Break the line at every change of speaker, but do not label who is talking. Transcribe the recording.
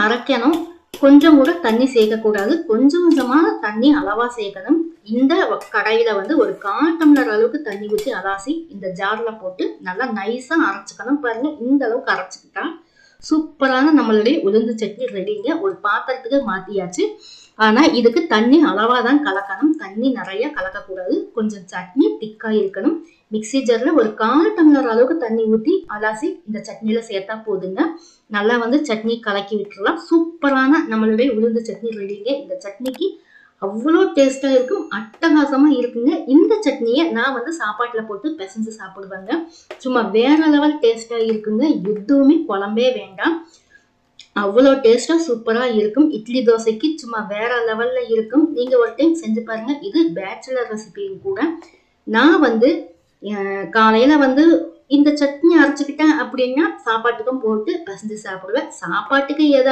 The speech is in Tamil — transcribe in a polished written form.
அரைக்கணும். கொஞ்சம் கூட தண்ணி சேர்க்கக்கூடாது. கொஞ்சம் கொஞ்சமான தண்ணி அளவா சேர்க்கணும். இந்த கடாயில வந்து ஒரு 1/4 டம்ளர் அளவுக்கு தண்ணி ஊற்றி அலாசி இந்த ஜார்ல போட்டு நல்லா நைஸா அரைச்சுக்கணும். பாருங்க, இந்த அளவுக்கு அரைச்சுக்கிட்டா சூப்பரான நம்மளுடைய உளுந்து சட்னி ரெடிங்க. ஒரு பாத்திரத்துக்கு மாத்தியாச்சு. ஆனா இதுக்கு தண்ணி அளவா தான் கலக்கணும். தண்ணி நிறைய கலக்கக்கூடாது. கொஞ்சம் சட்னி திக்கா இருக்கணும். மிக்சி ஜார்ல ஒரு 1/4 டம்ளர் அளவுக்கு தண்ணி ஊற்றி அலாசி இந்த சட்னியில சேர்த்தா போதுங்க. நல்லா வந்து சட்னி கலக்கி விட்டுறலாம். சூப்பரான நம்மளுடைய உளுந்து சட்னி ரெடிங்க. இந்த சட்னிக்கு அவ்வளோ டேஸ்டா இருக்கும். அட்டகாசமா இருக்குங்க. இந்த சட்னியை நான் வந்து சாப்பாட்டுல போட்டு பிசைஞ்சு சாப்பிடுவேங்க. சும்மா வேற லெவல் டேஸ்டா இருக்குங்க. எதுவுமே குழம்பே வேண்டாம். அவ்வளோ டேஸ்டா சூப்பரா இருக்கும். இட்லி தோசைக்கு சும்மா வேற லெவல்ல இருக்கும். நீங்க ஒரு டைம் செஞ்சு பாருங்க. இது பேச்சுலர் ரெசிபியும் கூட. நான் வந்து காலையில வந்து இந்த சட்னி அரைச்சுக்கிட்டேன் அப்படின்னா சாப்பாட்டுக்கும் போட்டு பிசைஞ்சு சாப்பிடுவேன். சாப்பாட்டுக்கு ஏதாவது